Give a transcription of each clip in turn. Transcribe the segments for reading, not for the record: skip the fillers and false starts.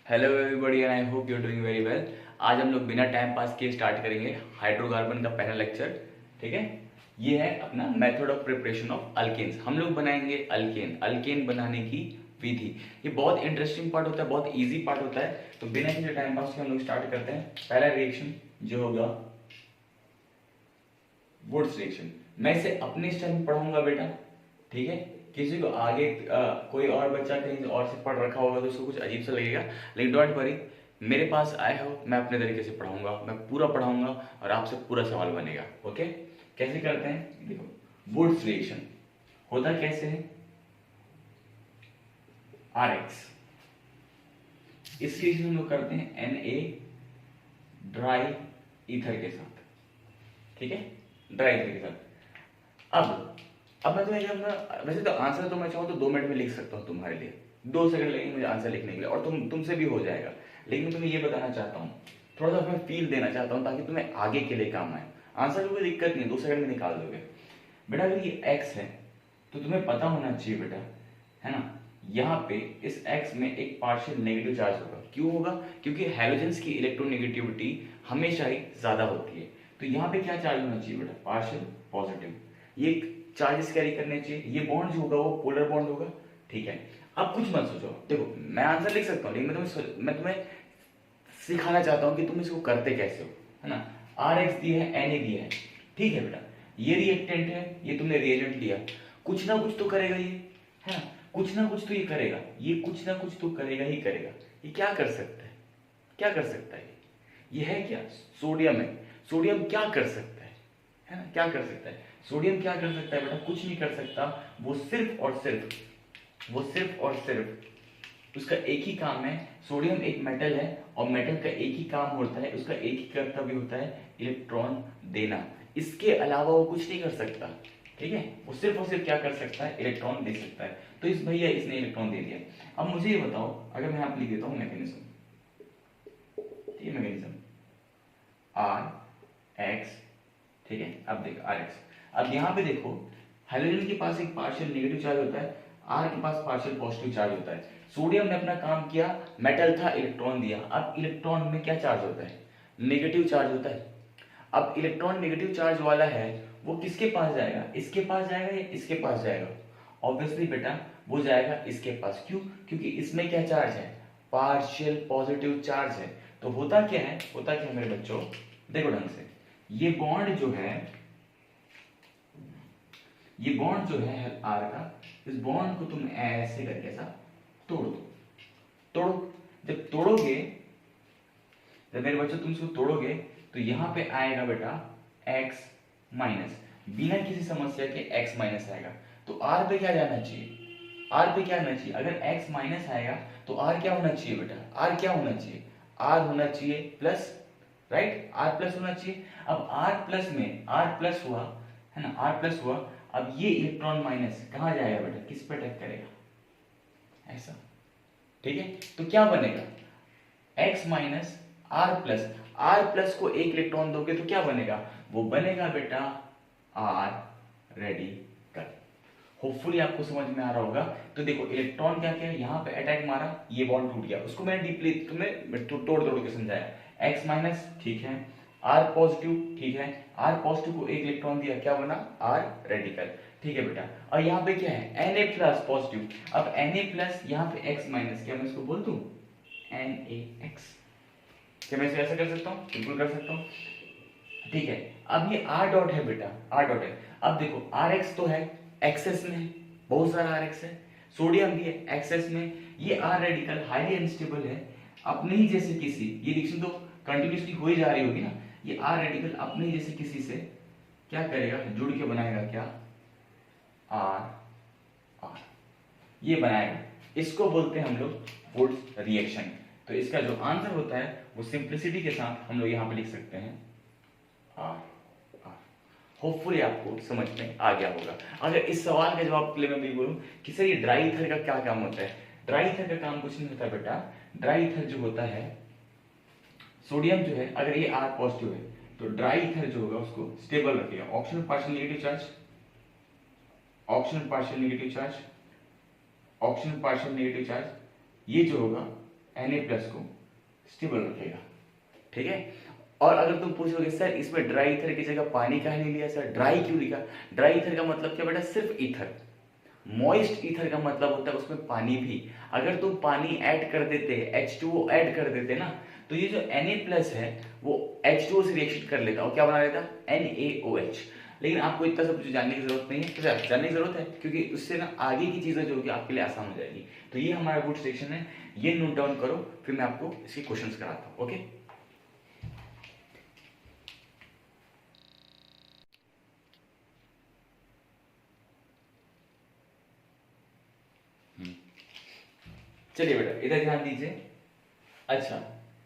Hello everybody and I hope you are doing very well. आज हम लोग बिना टाइम पास किए स्टार्ट करेंगे हाइड्रोकार्बन का पहला लेक्चर। ठीक है, ये है अपना method of preparation of alkanes. हम लोग बनाएंगे अल्केन, अल्केन बनाने की विधि। ये बहुत इंटरेस्टिंग पार्ट होता है, बहुत इजी पार्ट होता है। तो बिना किसी टाइम पास के हम लोग स्टार्ट करते हैं। पहला रिएक्शन जो होगा वुड्स रिएक्शन, मैं इसे अपने स्टाइल में पढ़ाऊंगा बेटा। ठीक है, किसी को आगे कोई और बच्चा कहीं और से पढ़ रखा होगा तो उसको कुछ अजीब सा लगेगा, लेकिन डोंट वरी, मेरे पास आए हो, मैं अपने तरीके से पढ़ाऊंगा, मैं पूरा पढ़ाऊंगा और आपसे पूरा सवाल बनेगा। ओके, कैसे करते हैं देखो। वुड्स रिएक्शन होता कैसे है, RX, इस रिएक्शन हम लोग करते हैं Na ड्राई ईथर के साथ। ठीक है, ड्राई ईथर के साथ। अब मैं तुम्हें जब ना, वैसे तो आंसर तो मैं चाहूँ तो 2 मिनट में लिख सकता हूँ तुम्हारे लिए, 2 सेकंड लगेंगे मुझे आंसर लिखने के लिए और तुमसे भी हो जाएगा। लेकिन मैं तुम्हें ये बताना चाहता हूँ, थोड़ा सा मैं फील देना चाहता हूँ ताकि तुम्हें आगे के लिए काम आए। आंसर की कोई दिक्कत नहीं है, 2 सेकंड में निकाल दोगे बेटा। अगर ये एक्स है तो तुम्हें पता होना चाहिए बेटा, है ना, यहाँ पे इस एक्स में एक पार्शियल नेगेटिव चार्ज होगा। क्यों होगा? क्योंकि हैलोजेंस की इलेक्ट्रोनेगेटिविटी हमेशा ही ज्यादा होती है। तो यहाँ पे क्या चार्ज होना चाहिए बेटा? Partial positive. ये चार्जेस कैरी करने चाहिए। ये बॉन्ड जो होगा वो पोलर बॉन्ड होगा। ठीक है, अब कुछ मत सोचो। देखो मैं आंसर लिख सकता हूँ, लेकिन मैं तुम्हें सिखाना चाहता हूँ कि तुम इसको करते कैसे हो, है ना। RX दिया है, Na दिया है, ठीक है बेटा। ये रिएक्टेंट है, ये तुमने रिएजेंट लिया, कुछ ना कुछ तो करेगा ये, है ना, कुछ ना कुछ तो ये करेगा, ये कुछ ना कुछ तो करेगा ही करेगा। ये क्या कर सकता है? क्या कर सकता है ये है क्या? सोडियम है। सोडियम क्या कर सकता है ना, क्या कर सकता है? सोडियम क्या कर सकता है बेटा? कुछ नहीं कर सकता। वो सिर्फ उसका एक ही काम है। सोडियम एक मेटल है और मेटल का एक ही काम होता है, उसका एक ही कर्तव्य होता है, इलेक्ट्रॉन देना। इसके अलावा वो कुछ नहीं कर सकता। ठीक है, वो सिर्फ और सिर्फ क्या कर सकता है? इलेक्ट्रॉन दे सकता है। तो इस भैया इसने इलेक्ट्रॉन दे दिया। अब मुझे ये बताओ, अगर मैं यहाँ लिख देता हूँ मैकेनिज्म, ठीक है, मैकेनिज्म RX, ठीक है। अब देखो RX, अब यहाँ पे देखो, हाइड्रोजन के पास एक पार्शियल नेगेटिव चार्ज होता है, R के पास पार्शियल पॉजिटिव चार्ज होता है। सोडियम ने अपना काम किया, मेटल था, इलेक्ट्रॉन दिया। अब इलेक्ट्रॉन में क्या चार्ज होता है? नेगेटिव चार्ज होता है। अब इलेक्ट्रॉन नेगेटिव चार्ज वाला है, वो किसके पास जाएगा? इसके पास जाएगा या इसके पास जाएगा? ऑब्वियसली बेटा वो जाएगा इसके पास। क्यों? क्योंकि इसमें क्या चार्ज है? पार्शियल पॉजिटिव चार्ज है। तो होता क्या है, होता क्या है मेरे बच्चों, देखो ढंग से, ये बॉन्ड जो है, ये बॉन्ड जो है R का, इस बॉन्ड को तुम ऐसे करके ऐसा तोड़ दो। तोड़ो, जब तोड़ोगे, जब मेरे बच्चों तुम इसको तोड़ोगे तो यहां पे आएगा बेटा x माइनस, बिना किसी समस्या के x माइनस आएगा। तो R पे क्या जाना चाहिए? R पे क्या होना चाहिए? अगर x माइनस आएगा तो R क्या होना चाहिए बेटा? R क्या होना चाहिए? R होना चाहिए प्लस, राइट, R प्लस होना चाहिए। अब R प्लस में R प्लस हुआ, है ना, R प्लस हुआ। अब ये इलेक्ट्रॉन माइनस कहाँ जाएगा बेटा? किस पे अटैक करेगा? ऐसा, ठीक है। तो क्या बनेगा? x minus R plus, R plus को एक इलेक्ट्रॉन दोगे तो क्या बनेगा? वो बनेगा बेटा R रेडिकल। होपफुली आपको समझ में आ रहा होगा। तो देखो इलेक्ट्रॉन क्या किया, यहाँ पे अटैक मारा, ये बॉन्ड टूट गया। उसको मैंने डीपली तुम्हें तोड़ तोड़ के समझाया। x माइनस, ठीक है, R पॉजिटिव, ठीक है, R पॉजिटिव को एक इलेक्ट्रॉन दिया, क्या बना? R रेडिकल, ठीक है बेटा। और यहाँ पे क्या है? Na plus positive. अब Na प्लस, यहाँ पे x माइनस, क्या मैं इसको बोल दूं NaX? क्या मैं इसे ऐसा कर सकता हूँ? बिल्कुल कर सकता हूँ, ठीक है। अब ये R डॉट है बेटा, R डॉट है। अब देखो RX तो है, एक्सेस में है, बहुत सारा RX है। सोडियम भी है एक्सेस में। ये R रेडिकल हाईली अनस्टेबल है, अपने ही जैसे किसी, ये रिएक्शन तो कंटिन्यूसली हो ही जा रही होगी ना, ये R रेडिकल अपने ही जैसे किसी से क्या करेगा? जुड़ के बनाएगा क्या? R ये बनाएगा। इसको बोलते हैं हम लोग वुड्स रिएक्शन। तो इसका जो आंसर होता है वो सिंप्लिसिटी के साथ हम लोग यहाँ पे लिख सकते हैं R। होपफुली आपको समझ में आ गया होगा। अगर इस सवाल का जवाब के लिए मैं भी बोलूं कि सर ये ड्राई ईथर का क्या काम होता है? ड्राई ईथर का काम कुछ नहीं होता बेटा। ड्राई ईथर जो होता है, सोडियम जो है, अगर ये R पॉजिटिव है तो ड्राई ईथर जो होगा उसको स्टेबल रखेगा। Oxygen partial negative charge, oxygen partial negative charge, oxygen partial negative charge, ये जो होगा Na+ को स्टेबल रखेगा, ठीक है। और अगर तुम पूछोगे सर इसमें ड्राई ईथर की जगह पानी काहे नहीं लिया सर, ड्राई क्यों लिखा? ड्राई ईथर का मतलब क्या बेटा? सिर्फ ईथर। मॉइस्ट ईथर का मतलब होता है उसमें पानी भी। अगर तुम पानी ऐड कर देते, H2O ऐड कर देते ना, तो ये जो Na+ है वो H2O से रिएक्शन कर लेता और क्या बना लेता? NaOH। लेकिन आपको इतना सब कुछ जानने की जरूरत नहीं है, तो जानने की जरूरत है क्योंकि उससे ना आगे की चीजें जो होगी आपके लिए आसान हो जाएगी। तो ये हमारा गुड सेक्शन है, ये नोट डाउन करो, फिर मैं आपको इसके क्वेश्चंस कराता हूँ। ओके, चलिए बेटा इधर ध्यान दीजिए। अच्छा,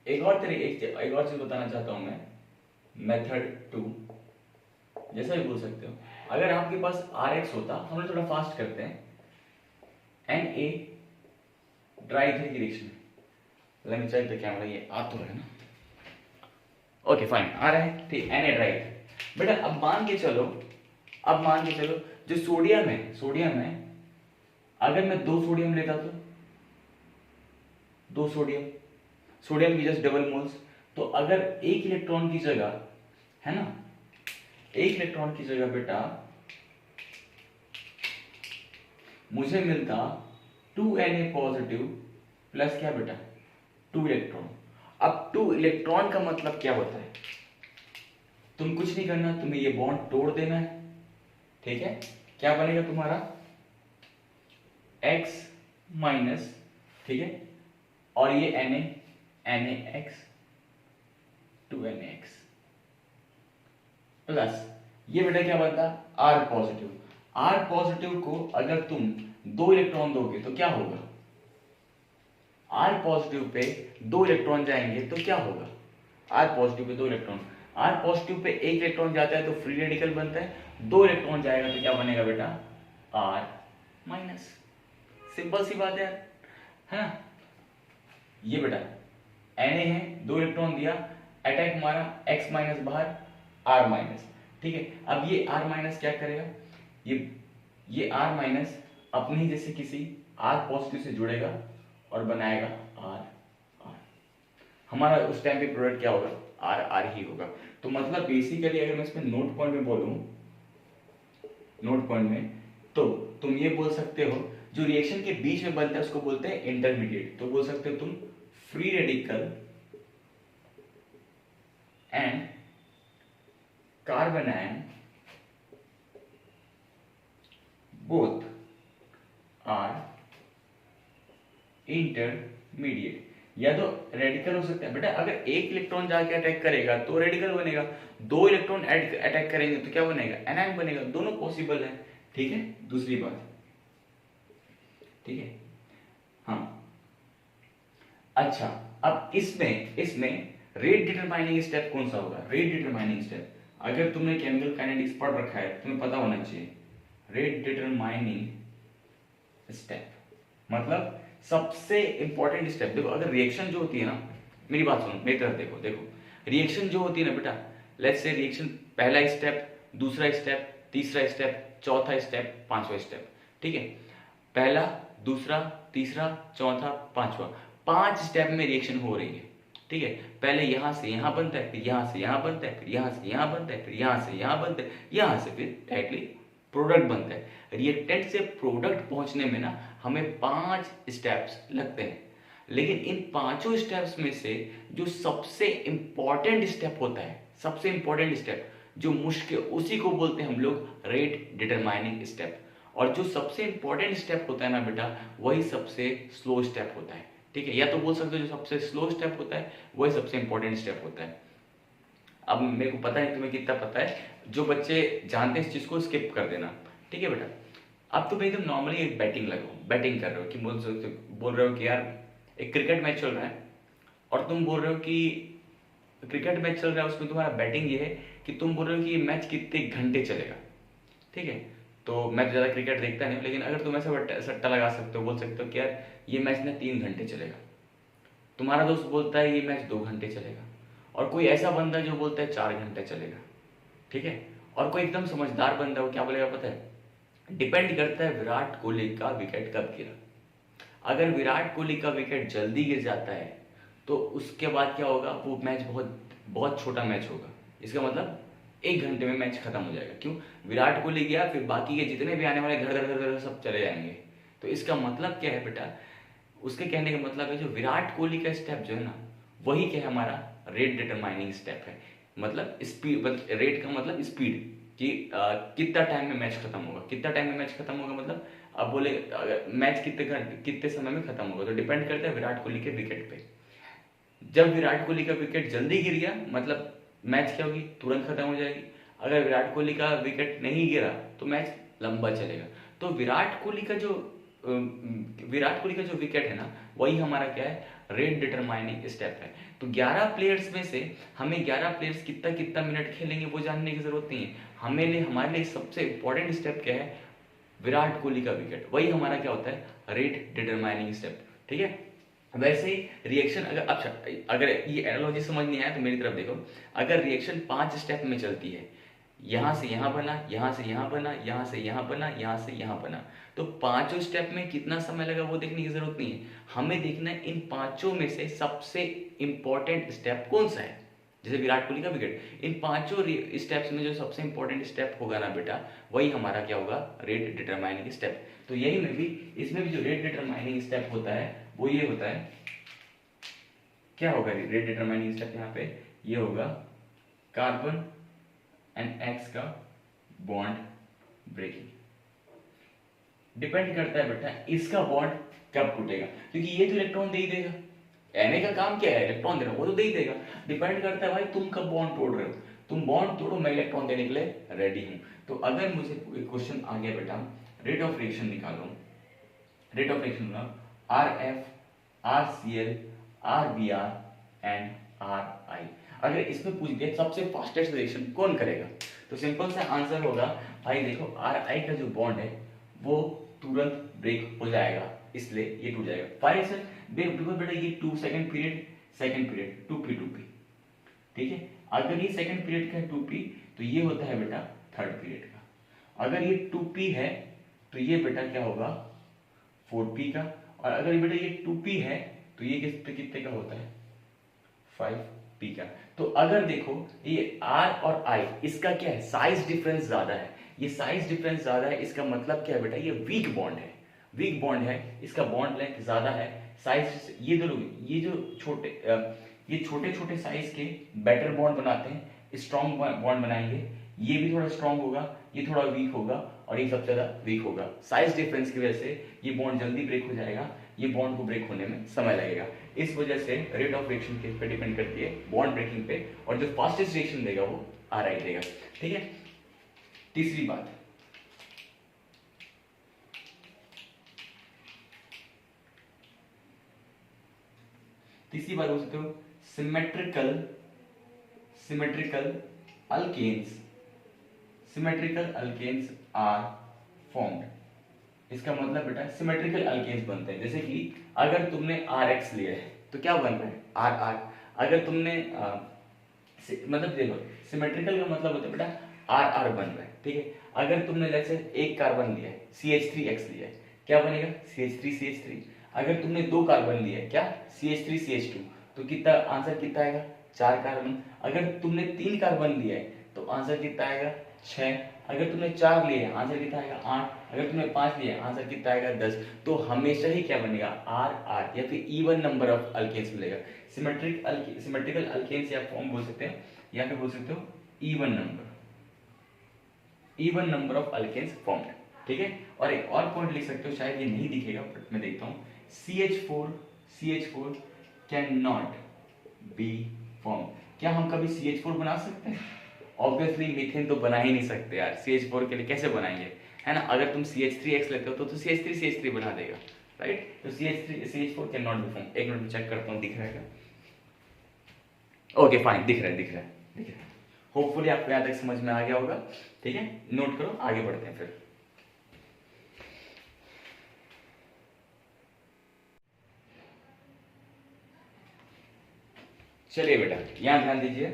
एक और चीज बताना चाहता हूं मैं, मेथड 2 जैसा भी बोल सकते हो। अगर आपके पास RX होता, हम लोग थोड़ा फास्ट करते हैं, Na ड्राई ईथर की reaction, let me check the camera, ये आ तो है ना? ओके फाइन, आ रहा है, ठीक। Na dry ether. बेटा अब मान के चलो जो सोडियम है, अगर मैं 2 सोडियम लेता तो 2 सोडियम की जस्ट डबल मोल्स, तो अगर 1 इलेक्ट्रॉन की जगह, है ना, 1 इलेक्ट्रॉन की जगह बेटा मुझे मिलता 2Na+ प्लस क्या बेटा? 2 इलेक्ट्रॉन। अब 2 इलेक्ट्रॉन का मतलब क्या होता है? तुम कुछ नहीं करना, तुम्हें ये बॉन्ड तोड़ देना है, ठीक है। क्या बनेगा तुम्हारा? X-, ठीक है, और ये NaX 2NaX प्लस ये बेटा क्या बनता? R+ को अगर तुम 2 इलेक्ट्रॉन दोगे तो क्या होगा? R+ पे 2 इलेक्ट्रॉन जाएंगे तो क्या होगा? R+ पे 2 इलेक्ट्रॉन, R+ पे 1 इलेक्ट्रॉन जाता है तो फ्री रेडिकल बनता है, 2 इलेक्ट्रॉन जाएगा तो क्या बनेगा बेटा? R-। सिंपल सी बात है ना? ये बेटा Na है, 2 इलेक्ट्रॉन दिया, अटैक मारा, X- बाहर, R-, ठीक है। अब ये R- क्या करेगा? ये R- अपने ही जैसे किसी R+ से जुड़ेगा और बनाएगा R। हमारा उस टाइम पे प्रोडक्ट क्या होगा? R ही होगा। तो मतलब बेसिकली अगर मैं इसमें नोट पॉइंट में बोलूं, तो तुम ये बोल सकते हो जो रिएक्शन के बीच में बनता है उसको बोलते हैं इंटरमीडिएट। तो बोल सकते हो तुम free radical and carbon ion both are intermediate. या तो रेडिकल हो सकता है बेटा, अगर 1 इलेक्ट्रॉन जाके अटैक करेगा तो रेडिकल बनेगा, 2 इलेक्ट्रॉन अटैक करेंगे तो क्या बनेगा? एनायन बनेगा। दोनों पॉसिबल है, ठीक है। दूसरी बात, ठीक है, हाँ। अच्छा, अब इसमें रेट डिटरमाइनिंग स्टेप कौन सा होगा? रेट डिटरमाइनिंग स्टेप, अगर तुमने केमिकल काइनेटिक्स पढ़ रखा है तुम्हें पता होना चाहिए। रेट डिटरमाइनिंग स्टेप मतलब सबसे इंपॉर्टेंट स्टेप। देखो अगर रिएक्शन जो होती है ना, मेरी बात सुनो, मेरी तरफ देखो, रिएक्शन जो होती है ना बेटा, लेट्स से रिएक्शन पहला स्टेप, दूसरा स्टेप, तीसरा स्टेप, चौथा स्टेप, पांचवा स्टेप, ठीक है। पहला, दूसरा, तीसरा, चौथा, पांचवा, 5 स्टेप में रिएक्शन हो रही है, ठीक है। पहले यहां से यहां बनता है, फिर यहां से यहां बनता है, फिर यहां से यहां बनता है, फिर यहां से यहां बनता है, यहां से फिर डायरेक्टली प्रोडक्ट बनता है। रिएक्टेंट से प्रोडक्ट पहुंचने में ना हमें 5 स्टेप्स लगते हैं, लेकिन इन पांचों स्टेप्स में से जो सबसे इंपॉर्टेंट स्टेप होता है, सबसे इंपॉर्टेंट स्टेप जो मुश्किल, उसी को बोलते हैं हम लोग रेट डिटरमाइनिंग स्टेप। और जो सबसे इंपॉर्टेंट स्टेप होता है ना बेटा, वही सबसे स्लो स्टेप होता है, ठीक है। या तो बोल सकते हो जो सबसे स्लो स्टेप होता है वही सबसे इंपॉर्टेंट स्टेप होता है। अब मेरे को पता है तुम्हें कितना पता है, जो बच्चे जानते हैं इस चीज को स्किप कर देना, ठीक है बेटा। अब तुम एकदम नॉर्मली एक बैटिंग कर रहे हो कि बोल रहे हो कि यार एक क्रिकेट मैच चल रहा है, और तुम बोल रहे हो कि क्रिकेट मैच चल रहा है, उसमें तुम्हारा बैटिंग ये है कि तुम बोल रहे हो कि ये मैच कितने घंटे चलेगा, ठीक है। तो मैं तो ज़्यादा क्रिकेट देखता नहीं, लेकिन अगर तुम ऐसा सट्टा लगा सकते हो, बोल सकते हो कि यार ये मैच ना 3 घंटे चलेगा, तुम्हारा दोस्त बोलता है ये मैच 2 घंटे चलेगा, और कोई ऐसा बंदा जो बोलता है 4 घंटे चलेगा, ठीक है। और कोई एकदम समझदार बंदा वो क्या बोलेगा पता है? डिपेंड करता है विराट कोहली का विकेट कब गिरा। अगर विराट कोहली का विकेट जल्दी गिर जाता है तो उसके बाद क्या होगा, वो मैच बहुत बहुत छोटा मैच होगा। इसका मतलब 1 घंटे में मैच खत्म हो जाएगा। क्यों? विराट कोहली गया, फिर बाकी के जितने भी आने वाले धड़ धड़ धड़ धड़ सब चले जाएंगे। तो इसका मतलब क्या है बेटा, उसके कहने का मतलब है जो विराट कोहली का स्टेप जो है ना, वही क्या है, हमारा रेट डिटरमाइनिंग स्टेप है। मतलब स्पीड, रेट का मतलब स्पीड, कि कितना टाइम में मैच खत्म होगा। कितना टाइम में मैच खत्म होगा मतलब अब बोले मैच कितने समय में खत्म होगा, तो डिपेंड करता है विराट कोहली के विकेट पे। जब विराट कोहली का विकेट जल्दी गिर गया मतलब मैच क्या होगी, तुरंत खत्म हो जाएगी। अगर विराट कोहली का विकेट नहीं गिरा तो मैच लंबा चलेगा। तो विराट कोहली का जो विकेट है ना, वही हमारा क्या है, रेट डिटरमाइनिंग स्टेप है। तो 11 प्लेयर्स में से हमें 11 प्लेयर्स कितना कितना मिनट खेलेंगे वो जानने की जरूरत नहीं है। हमारे लिए सबसे इंपॉर्टेंट स्टेप क्या है, विराट कोहली का विकेट, वही हमारा क्या होता है, रेट डिटरमाइनिंग स्टेप। ठीक है। वैसे ही रिएक्शन, अगर ये एनालॉजी समझ नहीं आया तो मेरी तरफ देखो। अगर रिएक्शन 5 स्टेप में चलती है, यहां से यहां बना, यहां से यहां बना, यहां से यहां बना, यहां से यहां बना, तो पांचों स्टेप में कितना समय लगा वो देखने की जरूरत नहीं है। हमें देखना है इन पांचों में से सबसे इंपॉर्टेंट स्टेप कौन सा है। जैसे विराट कोहली का विकेट, इन पांचों स्टेप्स में जो सबसे इंपॉर्टेंट स्टेप होगा ना बेटा, वही हमारा क्या होगा, रेट डिटरमाइनिंग स्टेप। तो यही में भी, इसमें भी जो रेट डिटरमाइनिंग स्टेप होता है वो ये होता है, क्या होगा रेट डिटरमाइनिंग स्टेप यहाँ पे, ये होगा कार्बन एंड एक्स का बॉन्ड ब्रेकिंग। डिपेंड करता है बेटा इसका बॉन्ड कब टूटेगा, क्योंकि ये तो इलेक्ट्रॉन दे ही देगा। Na का काम क्या है, इलेक्ट्रॉन देना, वो तो दे ही देगा। डिपेंड करता है भाई तुम कब बॉन्ड तोड़ रहे हो। तुम बॉन्ड तोड़ो, मैं इलेक्ट्रॉन देने के लिए रेडी हूं। तो अगर मुझे क्वेश्चन आ गया बेटा, रेट ऑफ रिएक्शन निकालो, rate of reaction RF, RCl, RBr and RI। अगर इसमें पूछ दिया सबसे फास्टेस्ट रिएक्शन कौन करेगा, तो सिंपल सा आंसर होगा भाई देखो, RI का जो बॉन्ड है वो तुरंत ब्रेक हो जाएगा, इसलिए ये टूट जाएगा। फाइव सर बिल्कुल बेटा, ये 2 सेकंड पीरियड 2p। ठीक है। अगर ये सेकंड पीरियड का 2p तो ये होता है बेटा थर्ड पीरियड का। अगर ये 2p है तो ये बेटा क्या होगा 4p का। और अगर बेटा ये 2p है तो ये कितने का होता है 5p का। तो अगर देखो ये R और I, इसका क्या है, साइज डिफरेंस ज्यादा है। ये साइज डिफरेंस ज्यादा है, इसका मतलब क्या है बेटा, ये वीक बॉन्ड है। वीक बॉन्ड है, इसका बॉन्ड लेंथ ज्यादा है। साइज ये दोनों, ये जो छोटे छोटे साइज के बेटर बॉन्ड बनाते हैं, स्ट्रॉन्ग बॉन्ड बनाएंगे। ये भी थोड़ा स्ट्रॉन्ग होगा, ये थोड़ा वीक होगा, और ये सबसे ज्यादा वीक होगा। साइज डिफरेंस की वजह से ये बॉन्ड जल्दी ब्रेक हो जाएगा, ये बॉन्ड को ब्रेक होने में समय लगेगा। इस वजह से रेट ऑफ रिएक्शन किस पे डिपेंड करती है, बॉन्ड ब्रेकिंग पे, और जो फास्टेस्ट रिएक्शन देगा वो RI देगा। ठीक है। तीसरी बात, बोल सकते हो सिमेट्रिकल अल्केन्स आर फॉर्म्ड। इसका मतलब बेटा सिमेट्रिकल अल्केन्स बनते हैं। जैसे कि अगर तुमने RX लिया है तो क्या बन रहा है RR। अगर तुमने मतलब देखो, सिमेट्रिकल का मतलब होता है बेटा RR बन रहा है। ठीक है। अगर तुमने जैसे एक कार्बन लिया है CH3X लिया है, क्या बनेगा CH3CH3। अगर तुमने 2 कार्बन लिया है, क्या CH3CH2, तो कितना आंसर कितना आएगा 4 कार्बन। अगर तुमने 3 कार्बन लिया है तो आंसर कितना आएगा 6। अगर तुमने 4 लिए हैं आंसर कितना आएगा 8। अगर तुमने 5 लिए हैं आंसर कितना आएगा 10। तो हमेशा ही क्या बनेगा RR, या फिर इवन नंबर ऑफ अल्केन्स मिलेगा। सिमेट्रिकल अल्केन्स या फॉर्म बोल सकते हैं, या फिर बोल सकते हो even number of alkanes formed. ठीक है। और एक और पॉइंट लिख सकते हो, शायद ये नहीं दिखेगा बट मैं देखता हूँ, CH4 can not be form. क्या हम कभी CH4 बना सकते हैं? ऑब्वियसली मीथेन तो बना ही नहीं सकते यार, CH4 के लिए कैसे बनाएंगे, है ना। अगर तुम CH3X लेते हो तो CH3 बना देगा, राइट। तो CH4 can not be form. एक मिनट में चेक करता हूँ दिख रहा है क्या। ओके फाइन, दिख रहा है। होपफुली आपको यहाँ तक समझ में आ गया होगा। ठीक है, नोट करो, आगे बढ़ते हैं फिर। चलिए बेटा यहां ध्यान दीजिए,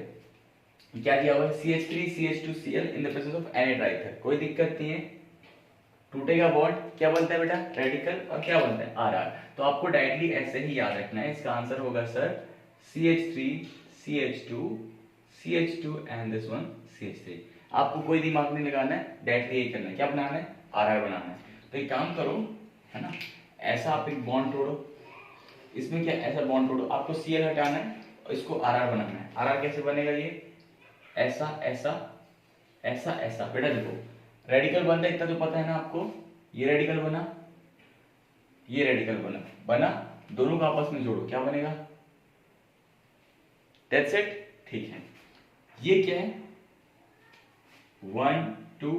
क्या दिया हुआ है CH3CH2Cl in the presence of Na ट्राइथर। कोई दिक्कत नहीं है, टूटेगा बॉन्ड, क्या बनता है बेटा, रेडिकल, और क्या बनता है, आर आर। तो आपको डायरेक्टली ऐसे ही याद रखना है, इसका आंसर होगा sir CH3 CH2 CH2 and this one CH3। आपको कोई दिमाग नहीं लगाना है, डायरेक्टली यही करना है, क्या बनाना है, आर आर बनाना है। तो एक काम करो, है ना, ऐसा आप एक बॉन्ड तोड़ो, इसमें क्या ऐसा बॉन्ड तोड़ो, आपको Cl हटाना है और इसको आर आर बनाना है। आर आर कैसे बनेगा, ये ऐसा ऐसा ऐसा ऐसा। बेटा देखो रेडिकल बनता है, इतना तो पता है ना आपको, ये रेडिकल बना, ये रेडिकल बना, बना, दोनों को आपस में जोड़ो, क्या बनेगा, दैट्स इट। ठीक है, ये क्या है, 1 2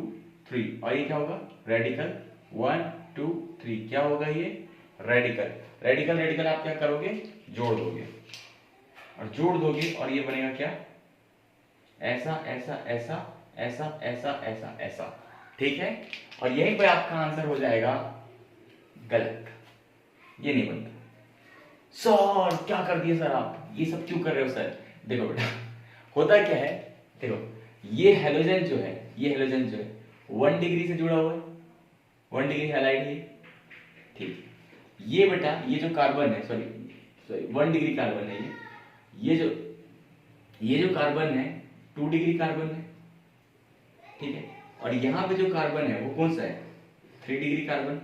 3, और ये क्या होगा, रेडिकल, 1 2 3, क्या होगा ये, रेडिकल। रेडिकल रेडिकल आप क्या करोगे, जोड़ दोगे, और जोड़ दोगे और ये बनेगा क्या, ऐसा ऐसा ऐसा ऐसा ऐसा ऐसा ऐसा। ठीक है, और यहीं पे आपका आंसर हो जाएगा गलत, ये नहीं बनता। सर क्या कर दिए सर आप, ये सब क्यों कर रहे हो सर। देखो बेटा होता क्या है, देखो ये हेलोजन जो है, ये हेलोजन जो है 1 डिग्री से जुड़ा हुआ है, 1 डिग्री हैलाइड है, ठीक। ये बेटा ये जो कार्बन है, सॉरी सॉरी 1 डिग्री कार्बन है, ये जो कार्बन है 2 डिग्री कार्बन है, ठीक है। और यहाँ पे जो कार्बन है वो कौन सा है, 3 डिग्री कार्बन,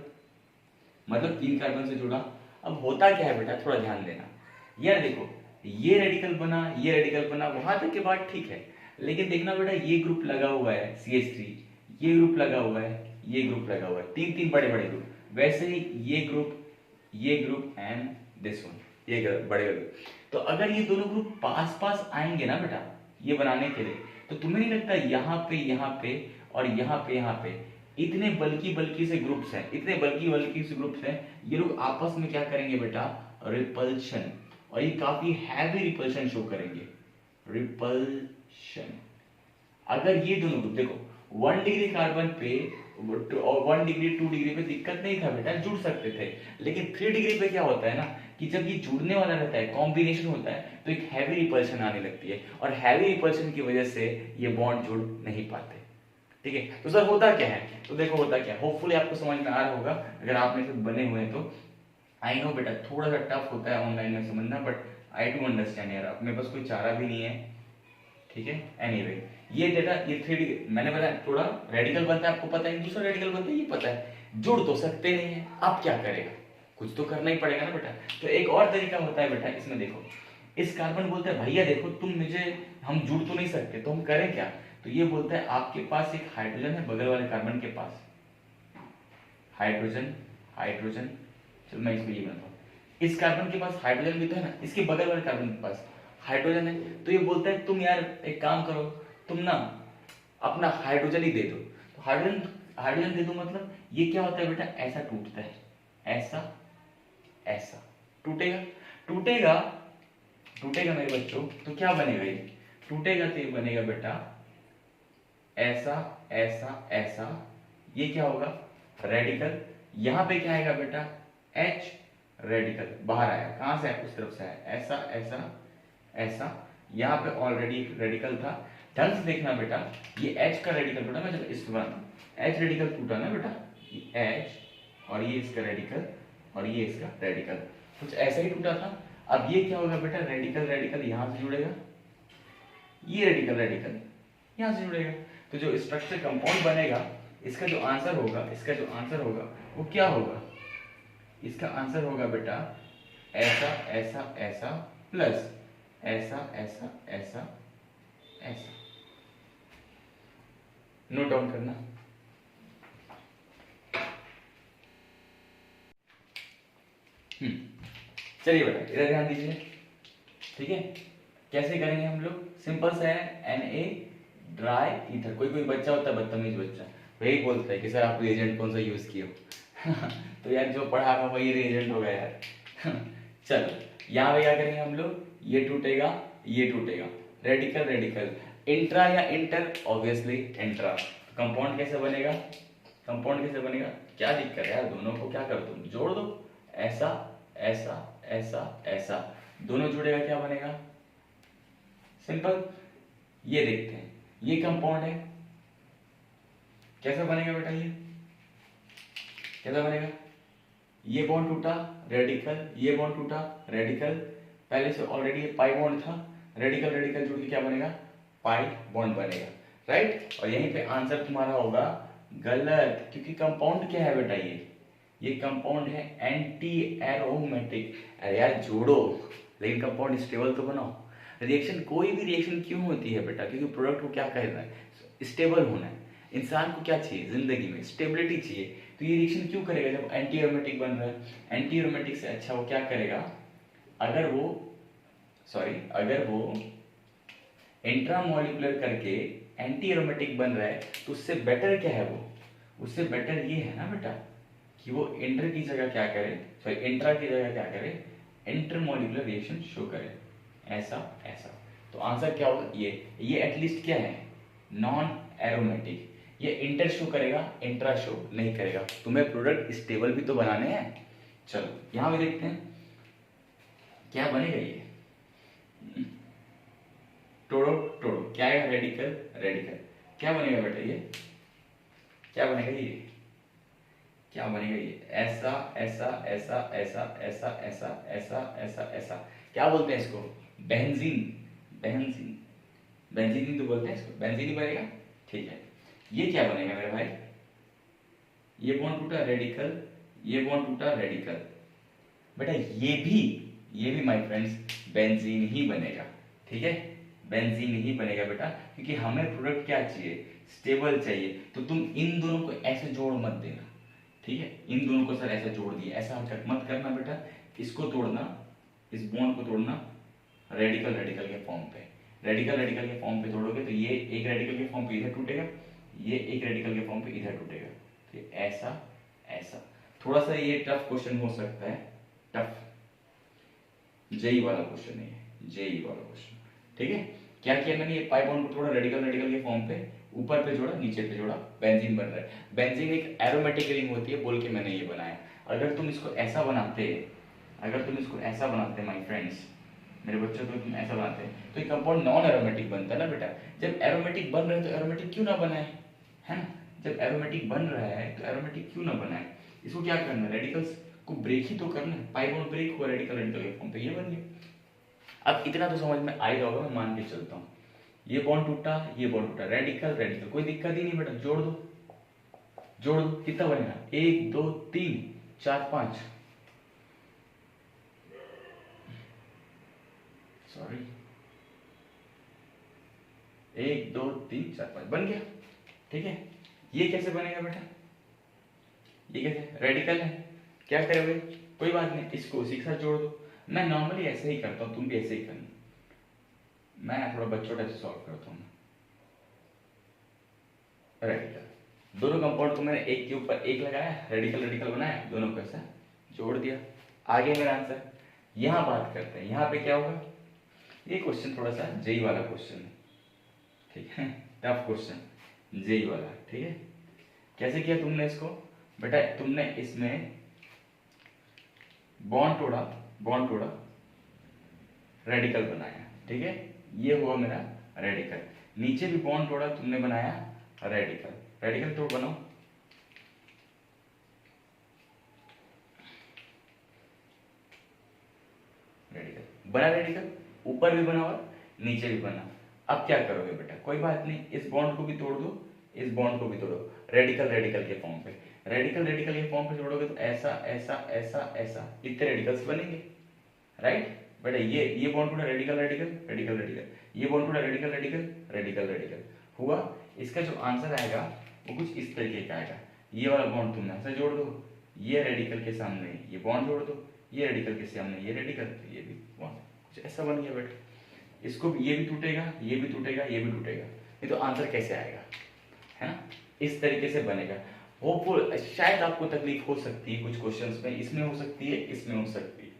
मतलब 3 कार्बन से जुड़ा। अब होता क्या है बेटा, थोड़ा ध्यान देना यार, देखो ये रेडिकल बना, ये रेडिकल बना, वहां तक के बाद ठीक है, लेकिन देखना बेटा ये ग्रुप लगा हुआ है CH3, ये ग्रुप लगा हुआ है, ये ग्रुप लगा हुआ है, तीन तीन बड़े बड़े ग्रुप, वैसे ही ये ग्रुप एंड दिस वन, ये बड़े ग्रुप। तो अगर ये दोनों ग्रुप पास पास आएंगे ना बेटा ये बनाने के लिए, तो तुम्हें नहीं लगता यहाँ पे और यहाँ पे इतने बल्कि बल्कि से ग्रुप्स हैं, इतने बल्कि से ग्रुप्स हैं, ये लोग आपस में क्या करेंगे बेटा, रिपल्शन, और ये काफी हैवी रिपल्शन शो करेंगे, रिपल्शन। अगर ये दोनों ग्रुप देखो 1 डिग्री कार्बन पे और 1 डिग्री 2 डिग्री पे दिक्कत नहीं था बेटा, जुड़ सकते थे, लेकिन 3 डिग्री पे क्या होता है ना कि जब ये जुड़ने वाला रहता है, कॉम्बिनेशन होता है, तो एक हैवी रिपल्शन आने लगती है, और हैवी रिपल्शन की वजह से ये बॉन्ड जुड़ नहीं पाते। ठीक है, तो सर होता क्या है, तो देखो होता क्या है, होपफुली आपको समझ में आ रहा होगा अगर आपने सब बने हुए हैं तो। आई नो बेटा थोड़ा सा टफ होता है ऑनलाइन में समझना, बट आई डू अंडरस्टैंड यार, अपने पास कोई चारा भी नहीं है। ठीक है, एनीवे ये डेटा ये 3D मैंने बताया, थोड़ा रेडिकल बनता है आपको पता है, दूसरा रेडिकल बनता है ये पता है, जुड़ तो सकते नहीं है, आप क्या करेगा, कुछ तो करना ही पड़ेगा ना बेटा। तो एक और तरीका होता है बेटा, इसमें देखो इस कार्बन बोलता है भैया देखो तुम मुझे, हम जुड़ तो नहीं सकते, तो हम करें क्या, तो ये बोलता है आपके पास एक हाइड्रोजन है बगल वाले कार्बन के पास, हाइड्रोजन हाइड्रोजन, चलो मैं इसको ये बनाता हूँ, इस कार्बन के पास हाइड्रोजन भी तो है ना, इसके बगल वाले कार्बन के पास हाइड्रोजन है, तो ये बोलता है तुम यार एक काम करो, तुम ना अपना हाइड्रोजन ही दे दो। तो हाइड्रोजन हाइड्रोजन दे दो मतलब ये क्या होता है बेटा, ऐसा टूटता है, ऐसा ऐसा टूटेगा, टूटेगा टूटेगा मेरे बच्चों, तो क्या बनेगा ये, टूटेगा तो ये बनेगा बेटा ऐसा ऐसा ऐसा, ये क्या होगा, रेडिकल। यहां पे क्या आएगा बेटा, H, रेडिकल बाहर आया, कहां से आया, उस तरफ से आया, ऐसा ऐसा ऐसा, यहाँ पे ऑलरेडी एक रेडिकल था, ढंग से देखना बेटा, ये H का रेडिकल बेटा, मैं जब इस H रेडिकल टूटा ना बेटा, ये H और ये इसका रेडिकल और ये इसका रेडिकल कुछ ऐसा ही टूटा था। अब ये क्या होगा बेटा, रेडिकल रेडिकल यहाँ से जुड़ेगा, ये रेडिकल रेडिकल यहाँ से जुड़ेगा, तो जो स्ट्रक्चर कंपाउंड बनेगा, इसका जो आंसर होगा वो क्या होगा, इसका आंसर होगा बेटा ऐसा ऐसा ऐसा प्लस ऐसा ऐसा ऐसा ऐसा। नोट डाउन करना। चलिए बेटा इधर ध्यान दीजिए, ठीक है, कैसे करेंगे हम लोग, सिंपल सा है, Na ड्राई ईथर। कोई कोई बच्चा होता है बदतमीज बच्चा, वही बोलता है कि सर आप रिएजेंट कौन सा यूज किए हो तो यार जो पढ़ा था वही रिएजेंट हो गया यार चलो यहाँ पे क्या करेंगे हम लोग, ये टूटेगा ये टूटेगा, रेडिकल रेडिकल, इंट्रा या इंटर, ऑब्वियसली इंट्रा। कंपाउंड कैसे बनेगा, कंपाउंड कैसे बनेगा, क्या दिक्कत है यार, दोनों को क्या कर दो, जोड़ दो, ऐसा ऐसा ऐसा ऐसा, दोनों जुड़ेगा क्या बनेगा, सिंपल। ये देखते हैं, ये कंपाउंड है, कैसा बनेगा बेटा, ये कैसा बनेगा, ये बॉन्ड टूटा रेडिकल, ये बॉन्ड टूटा रेडिकल, पहले से ऑलरेडी ये पाई बॉन्ड था, रेडिकल रेडिकल जुड़ के क्या बनेगा, पाई बॉन्ड बनेगा, राइट। और यहीं पे आंसर तुम्हारा होगा गलत, क्योंकि कंपाउंड क्या है बेटा, ये कंपाउंड है एंटी एरोमेटिक। अरे यार जोड़ो, लेकिन कंपाउंड स्टेबल तो बनाओ। रिएक्शन, कोई भी रिएक्शन क्यों होती है बेटा, क्योंकि प्रोडक्ट को क्या कहना है, स्टेबल होना है। इंसान को क्या चाहिए जिंदगी में, स्टेबिलिटी चाहिए। तो ये रिएक्शन क्यों करेगा जब एंटी एरोमेटिक बन रहा है। एंटी एरोमेटिक से अच्छा वो क्या करेगा, अगर वो इंट्रामोलिकुलर करके एंटी एरोमेटिक बन रहा है, तो उससे बेटर क्या है, वो उससे बेटर ये है ना बेटा कि वो इंटर की जगह क्या करे, सॉरी इंट्रा की जगह क्या करे, इंटरमोलिकुलर रिएक्शन शो करे, ऐसा ऐसा। तो आंसर क्या होगा, ये एटलीस्ट क्या है, नॉन एरोमेटिक। ये इंटर शो करेगा, इंट्रा शो नहीं करेगा। तुम्हें प्रोडक्ट स्टेबल भी तो बनाने हैं। चलो यहां भी देखते हैं क्या बनेगा ये, तोड़ो तोड़ो, क्या है रेडिकल रेडिकल, क्या बनेगा बेटा ये, क्या बनेगा ये, क्या बनेगा ये, ऐसा ऐसा ऐसा ऐसा ऐसा ऐसा ऐसा ऐसा ऐसा, क्या बोलते हैं इसको, बेंजीन, बेंजीन, बेंजीन ही तो बोलते हैं इसको, बेंजीन ही बनेगा, ठीक है। ये क्या बनेगा मेरे भाई, ये बॉन्ड टूटा रेडिकल, ये बॉन्ड टूटा रेडिकल, बेटा ये भी माय फ्रेंड्स बेंजीन ही बनेगा, ठीक है, बेंजीन ही बनेगा बेटा, क्योंकि हमें प्रोडक्ट क्या चाहिए, स्टेबल चाहिए। तो तुम इन दोनों को ऐसे जोड़ मत देना, ठीक है, इन दोनों को सर ऐसे जोड़ दिए, ऐसा हरकत मत करना बेटा। इसको तोड़ना, इस बॉन्ड को तोड़ना रेडिकल रेडिकल के फॉर्म पे, रेडिकल रेडिकल के फॉर्म पे तोड़ोगे तो ये एक रेडिकल के फॉर्म पे इधर टूटेगा, ये एक रेडिकल के फॉर्म पे इधर टूटेगा, तो ऐसा ऐसा। थोड़ा सा ये टफ क्वेश्चन हो सकता है, टफ जेई वाला क्वेश्चन है, जेई वाला क्वेश्चन, ठीक है। क्या किया मैंने, ये पाई बॉन्ड को थोड़ा रेडिकल रेडिकल के फॉर्म पे ऊपर पे जोड़ा, नीचे पे जोड़ा, बेंजीन बन रहा है। बेंजीन एक एरोमेटिक रिंग होती है बोल के मैंने ये बनाया। अगर तुम इसको ऐसा बनाते, अगर तुम इसको ऐसा बनाते माय फ्रेंड्स, मेरे बच्चों को तुम ऐसा बनाते तो ये कंपाउंड नॉन एरोमेटिक बनता है ना बेटा। जब एरोमेटिक बन रहे हैं तो एरोमेटिक क्यों ना बनाए, है ना। जब एरोमेटिक बन रहा है तो एरोमेटिक क्यों ना बनाए। इसको क्या करना है, रेडिकल्स को ब्रेक ही तो करना है। पाई बॉन्ड ब्रेक हुआ रेडिकल रेडिकल के फॉर्म पे, ये बन गया। अब इतना तो समझ में आ ही रहा होगा, मैं मान के चलता हूँ। ये बॉन्ड टूटा, ये बॉन्ड टूटा, रेडिकल रेडिकल, कोई दिक्कत ही नहीं बेटा। जोड़ दो, जोड़ दो, कितना बनेगा, 1 2 3 4 5, सॉरी 1 2 3 4 5 बन गया, ठीक है। ये कैसे बनेगा बेटा, ये कैसे, रेडिकल है, क्या करोगे, कोई बात नहीं, इसको उसी के साथ जोड़ दो। मैं नॉर्मली ऐसे ही करता हूँ, तुम भी ऐसे ही करना, मैं थोड़ा बच्चों टाइप से सॉल्व करता हूँ। रेडिकल, दोनों कंपाउंड को मैंने एक के ऊपर एक लगाया, रेडिकल रेडिकल बनाया, दोनों को ऐसा जोड़ दिया, आगे मेरा आंसर। यहां बात करते हैं, यहां पे क्या होगा। ये क्वेश्चन थोड़ा सा जेई वाला क्वेश्चन है, ठीक है, टफ क्वेश्चन जेई वाला, ठीक है। कैसे किया तुमने इसको बेटा, तुमने इसमें बॉन्ड तोड़ा, बॉन्ड तोड़ा, रेडिकल बनाया, ठीक है, ये हुआ मेरा रेडिकल। नीचे भी बॉन्ड तोड़ा, तुमने बनाया रेडिकल, रेडिकल तो बनाओ, रेडिकल बना, रेडिकल ऊपर भी बना और नीचे भी बना। अब क्या करोगे बेटा, कोई बात नहीं, इस बॉन्ड को भी तोड़ दो, इस बॉन्ड को भी तोड़ो, रेडिकल रेडिकल के फॉर्म पे, रेडिकल रेडिकल के फॉर्म पे जोड़ोगे तो ऐसा ऐसा ऐसा ऐसा, इतने रेडिकल्स बनेंगे, राइट बेटा। ये बॉन्ड टूटा, रेडिकल रेडिकल रेडिकल रेडिकल, ये बॉन्ड टूटा, रेडिकल रेडिकल रेडिकल रेडिकल हुआ। इसका जो आंसर आएगा वो कुछ इस तरीके का आएगा। ये वाला बॉन्ड तुमने ऐसे जोड़ दो, ये रेडिकल के सामने ये बॉन्ड जोड़ दो, ये रेडिकल के सामने ये रेडिकल, तो ये भी बॉन्ड, कुछ ऐसा बन गया बेटा। इसको भी, ये भी टूटेगा, ये भी टूटेगा, ये भी टूटेगा, नहीं तो आंसर कैसे आएगा, है ना। इस तरीके से बनेगा। होपफुल, शायद आपको तकलीफ हो सकती है कुछ क्वेश्चंस में, इसमें हो सकती है, इसमें हो सकती है,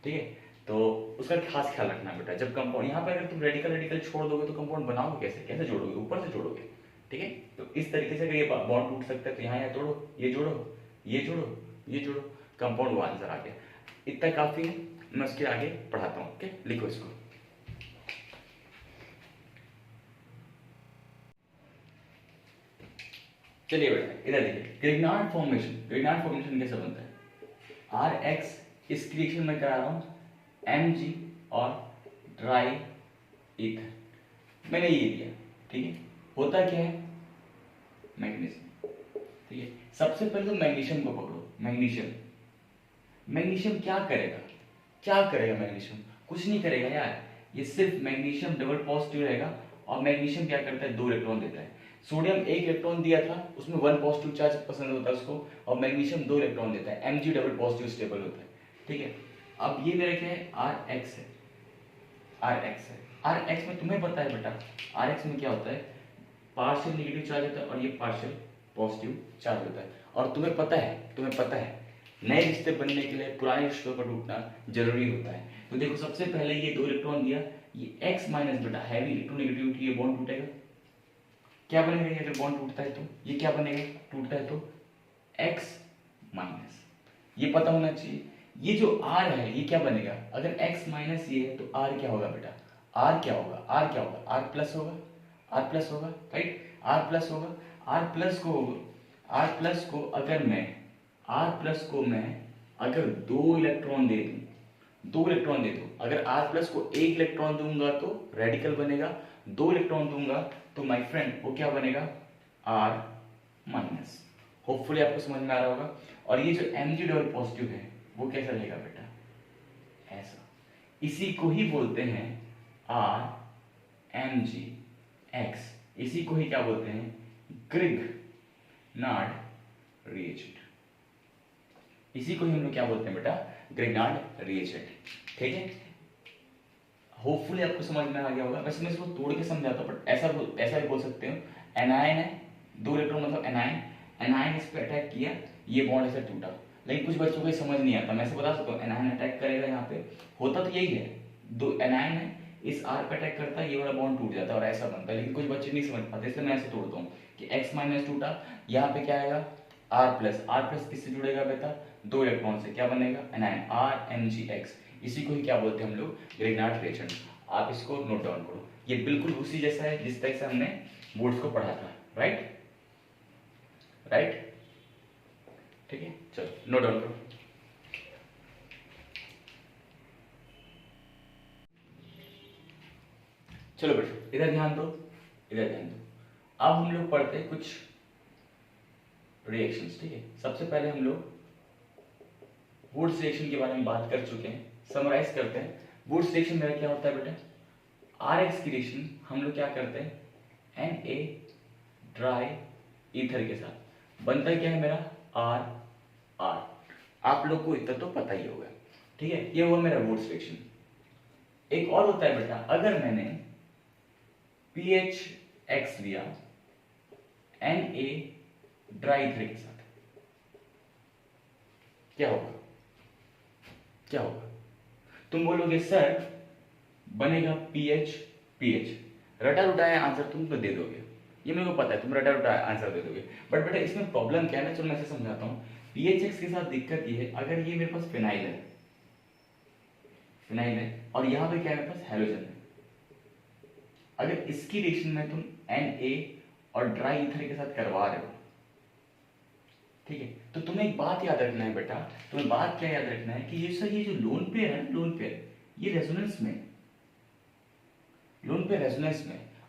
ठीक है। तो उसका खास ख्याल रखना बेटा। जब कंपाउंड यहाँ पर अगर तुम रेडिकल रेडिकल छोड़ दोगे तो कंपाउंड बनाओगे कैसे, कैसे जोड़ोगे, ऊपर से जोड़ोगे, ठीक है। तो इस तरीके से अगर ये बॉन्ड टूट सकता है तो यहाँ तोड़ो, ये जोड़ो, ये जोड़ो, ये जोड़ो, कंपाउंड वो आंसर आ गया। इतना काफी है, मैं उसके आगे पढ़ाता हूँ, ओके। लिखो इसको, चलिए बेटा इधर देखिए, ग्रिग्नार्ड फॉर्मेशन कैसे बनता है? आर एक्स, इस रिएक्शन में करा रहा हूं Mg और ड्राई ईथर, मैंने ये दिया, ठीक है। होता क्या है? मैग्नीशियम, ठीक है। सबसे पहले तो मैग्नीशियम को पकड़ो। मैग्नीशियम क्या करेगा? मैग्नीशियम कुछ नहीं करेगा यार, ये सिर्फ मैग्नीशियम डबल पॉजिटिव रहेगा। और मैग्नीशियम क्या करता है? 2 इलेक्ट्रॉन देता है। सोडियम 1 इलेक्ट्रॉन दिया था, उसमें 1 पॉजिटिव चार्ज पसंद होता है उसको, और मैग्नीशियम 2 इलेक्ट्रॉन देता है, Mg डबल पॉजिटिव स्टेबल होता है, ठीक है। अब ये मेरा क्या है? Rx है, Rx में तुम्हें पता है बेटा, Rx में क्या होता है? पार्शियल नेगेटिव चार्ज होता है और ये पार्शियल पॉजिटिव चार्ज होता है। और तुम्हें पता है नए रिश्ते बनने के लिए पुराने रिश्तों का टूटना जरूरी होता है। तो देखो सबसे पहले ये 2 इलेक्ट्रॉन दिया, ये X माइनस बेटा हैवी इलेक्ट्रोनेगेटिविटी, ये बॉन्ड टूटेगा। क्या बनेगा ये अगर बॉन्ड टूटता है तो? ये क्या बनेगा टूटता है तो? X माइनस, ये पता होना चाहिए। ये जो R है ये क्या बनेगा? अगर X माइनस ये है तो R क्या होगा बेटा? R क्या होगा? R प्लस होगा, राइट? R प्लस होगा। R प्लस को अगर मैं अगर 2 इलेक्ट्रॉन दे दूं, अगर R प्लस को 1 इलेक्ट्रॉन दूंगा तो रेडिकल बनेगा, 2 इलेक्ट्रॉन दूंगा तो माय फ्रेंड वो क्या बनेगा? R minus. होपफुली आपको समझ में आ रहा होगा। और ये जो Mg डबल पॉजिटिव है वो कैसा रहेगा बेटा? ऐसा। इसी को ही बोलते हैं RMgX, इसी को ही क्या बोलते हैं? Grignard reagent. इसी को ही हम लोग क्या बोलते हैं बेटा? ग्रिग्नार्ड रिएजेंट, ठीक है। होपफुली आपको समझ में आ गया होगा। वैसे मैं इसको तोड़ के समझाता हूँ, बट ऐसा भी बोल सकते हो, एनायन है, 2 इलेक्ट्रॉन मतलब एनायन इस पे अटैक किया, ये बॉन्ड ऐसे टूटा। लेकिन कुछ बच्चों को ये समझ नहीं आता, मैं ऐसे बता सकता हूँ एनायन अटैक करेगा यहाँ पे, होता तो यही है, 2 एनायन है, इस R पे अटैक करता है, ये वाला बॉन्ड टूट जाता है और ऐसा बनता है। लेकिन कुछ बच्चे नहीं समझ पाते, इसलिए मैं ऐसे तोड़ता हूँ कि X माइनस टूटा, यहाँ पे क्या आएगा? R प्लस किससे जुड़ेगा बेटा? 2 इलेक्ट्रॉन से, क्या बनेगा? Anion, RMgX। इसी को ही क्या बोलते हैं हम लोग? Grignard reagent. आप इसको नोट डाउन करो, ये बिल्कुल उसी जैसा है जिस तरह से हमने बोर्ड्स को पढ़ा था, राइट? ठीक है, चलो नोट डाउन करो। चलो बेटा इधर ध्यान दो। अब हम लोग पढ़ते हैं कुछ रिएक्शंस, ठीक है। सबसे पहले हम लोग वुड्स रिएक्शन के बारे में बात कर चुके हैं, समराइज करते हैं। वुड्स रिएक्शन मेरा क्या होता है बेटा? RX की रिएक्शन हम लोग क्या करते हैं? Na ड्राई ईथर के साथ बनता क्या है मेरा? R। आप लोग को इतना तो पता ही होगा, ठीक है। ये हुआ मेरा वुड्स रिएक्शन। एक और होता है बेटा, अगर मैंने PHX लिया Na ड्राई ईथर के साथ, क्या होगा? तुम बोलोगे सर बनेगा PH। रटा रुटाया आंसर तुम तो दे दोगे, ये मेरे को पता है, तुम रटा रुटाया आंसर दे दोगे। बट बेटा इसमें प्रॉब्लम क्या है ना, चलो मैं ऐसे समझाता हूँ। PHX के साथ दिक्कत ये है, अगर ये मेरे पास फिनाइल है और यहाँ पे क्या है मेरे पास? हैलोजन है। अगर इसकी रिएक्शन में तुम Na और ड्राई ईथर के साथ करवा रहे हो, ठीक है, तो तुम्हें एक बात याद रखना है बेटा। तुम्हें बात क्या याद रखना है कि ये सर ये जो लोन पेयर है, ये रेजोनेंस में,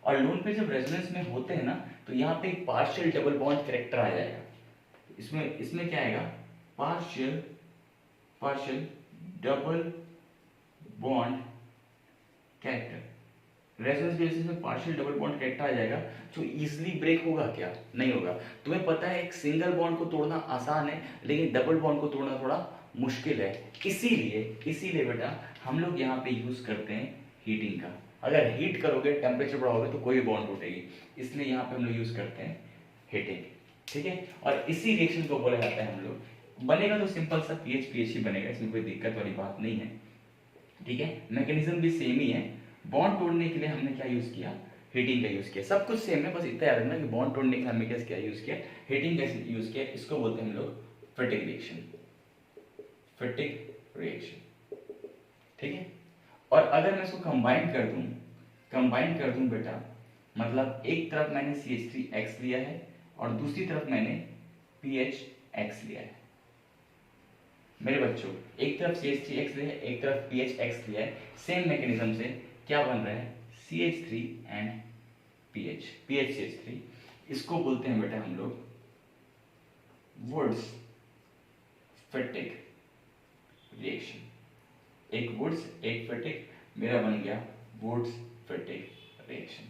और लोन पेयर जब रेजोनेंस में होते हैं ना, तो यहाँ पे एक पार्शियल डबल बॉन्ड कैरेक्टर आ जाएगा। इसमें क्या आएगा? Partial double bond character. Resonance की वजह से पार्शियल डबल बॉन्ड कैरेक्टर आ जाएगा, जो इजीली ब्रेक होगा क्या? नहीं होगा। तुम्हें पता है एक सिंगल बॉन्ड को तोड़ना आसान है, लेकिन डबल बॉन्ड को तोड़ना थोड़ा मुश्किल है। इसीलिए बेटा हम लोग यहाँ पे यूज करते हैं हीटिंग का। अगर हीट करोगे, टेम्परेचर बढ़ाओगे तो कोई बॉन्ड टूटेगी, इसलिए यहाँ पे हम लोग यूज करते हैं हीटिंग, ठीक है। और इसी रिएक्शन को बोला जाता है हम लोग, बनेगा तो सिंपल सा PH ही बनेगा, इसमें कोई दिक्कत वाली बात नहीं है, ठीक है। मैकेनिज्म भी सेम ही है। बॉन्ड तोड़ने के लिए हमने क्या यूज किया? हीटिंग का यूज किया। सब कुछ सेम है, बस इतना याद रखना कि बॉन्ड तोड़ने के लिए हमने क्या यूज किया? हीटिंग का यूज किया। इसको बोलते हैं हम लोग फटिग रिएक्शन, ठीक है। और अगर मैं इसको कंबाइन कर दूं बेटा, मतलब एक तरफ मैंने CH3X लिया है, और दूसरी तरफ मैंने PHX लिया है। मेरे बच्चों, एक तरफ CH3X लिया है, एक तरफ PHX लिया है। सेम मैकेनिज्म से क्या बन रहा है, CH3 एंड PHCH3। इसको बोलते हैं बेटा हम लोग वुड्स फिटिक रिएक्शन। एक वुड्स एक फिटिक, मेरा बन गया वुड्स फिटिक रिएक्शन।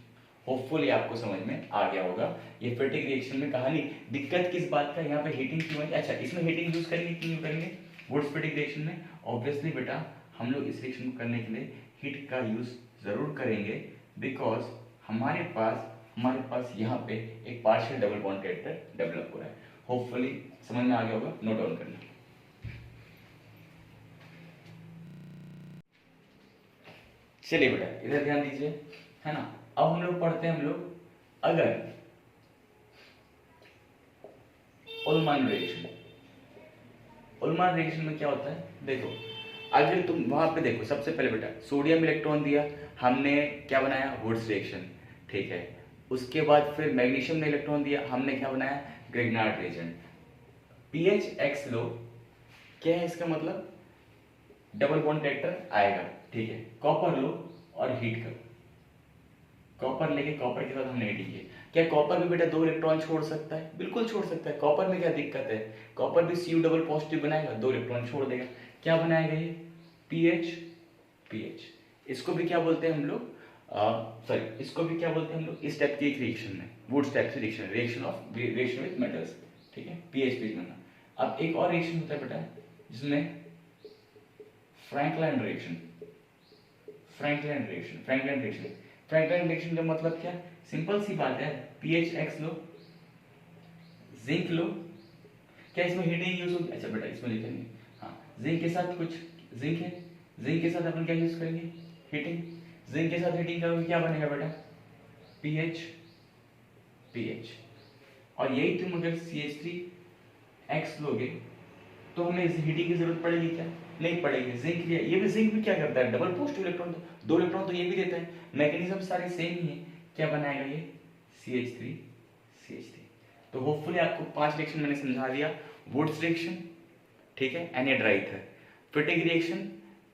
होपफुली आपको समझ में आ गया होगा ये फिटिक रिएक्शन में कहानी। दिक्कत किस बात का, यहाँ पे हीटिंग की वजह। अच्छा, इसमें हीटिंग यूज करेंगे क्यों करेंगे वुड्स फिटिक रिएक्शन में? ऑब्वियसली बेटा हम लोग इस रिएक्शन को करने के लिए हीट का यूज जरूर करेंगे, बिकॉज हमारे पास यहाँ पे एक partial double bond character develop हो रहा है। होपफुली समझ में आ गया होगा, नोट डाउन करना। चलिए बेटा इधर ध्यान दीजिए, है ना। अब हम लोग पढ़ते हैं, हम लोग अगर उल्मन रिएक्शन, उल्मन रिएक्शन में क्या होता है, देखो अगर तुम वहां पे देखो, सबसे पहले बेटा सोडियम इलेक्ट्रॉन दिया, हमने क्या बनाया, वुड्स रिएक्शन, ठीक है। उसके बाद फिर मैग्नीशियम ने इलेक्ट्रॉन दिया, हमने क्या बनाया, ग्रिग्नार्ड रिएजेंट। PHX लो, क्या है इसका मतलब, डबल बॉन्ड कैरेक्टर आएगा, ठीक है। कॉपर लो और हीट करो, कॉपर लेके कॉपर के साथ हमने हीटिंग की। क्या कॉपर भी बेटा 2 इलेक्ट्रॉन छोड़ सकता है? बिल्कुल छोड़ सकता है। कॉपर में क्या दिक्कत है, कॉपर भी Cu डबल पॉजिटिव बनाएगा, 2 इलेक्ट्रॉन छोड़ देगा। क्या बनाएगा ये, PH। इसको भी क्या बोलते हैं हम लोग, सॉरी इसको भी क्या बोलते हैं हम लोग, इस टाइप की एक रिएक्शन में, वुड्स टाइप से रिएक्शन विद मेटल्स, ठीक है, PH बनना। अब एक और रिएक्शन होता है बेटा जिसमें फ्रैंकलाइन रिएक्शन का मतलब क्या, सिंपल सी बात है, PHX लो, जिंक लो, क्या इसमें हीटिंग यूज होगी? अच्छा बेटा इसमें लिखेंगे, हाँ जिंक के साथ कुछ जिंक है, जिंक के साथ अपन क्या यूज करेंगे, हीटिंग। जिंक के साथ हीटिंग करोगे क्या बनेगा बेटा, PH। और यही तुम अगर CH3X लोगे तो हमें इस हीटिंग की जरूरत पड़ेगी क्या, नहीं पड़ेगी। जिंक लिया, ये भी जिंक भी क्या करता है, डबल पॉजिटिव इलेक्ट्रॉन, 2 इलेक्ट्रॉन तो ये भी देता है। मैकेनिज्म सारे सेम ही है, क्या बनाएगा ये, CH3। तो होपफुली आपको 5 रिएक्शन मैंने समझा दिया। वुड्स रिएक्शन, ठीक है, एनहाइड्राइट है। फिटिक reaction,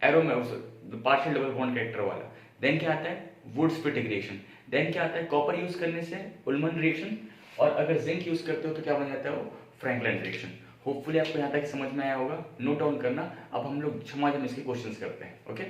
partial double bond character वाला। देन क्या आता है, वुड्स फिटिक रिएक्शन। देन क्या आता है, कॉपर यूज करने से उल्मन रिएक्शन, और अगर जिंक यूज करते हो तो क्या बन जाता है वो, फ्रैंकलाइन रिएक्शन। होपफुली आपको यहाँ तक समझ में आया होगा, नोट डाउन करना। अब हम लोग झमाझम इसके क्वेश्चंस करते हैं, ओके।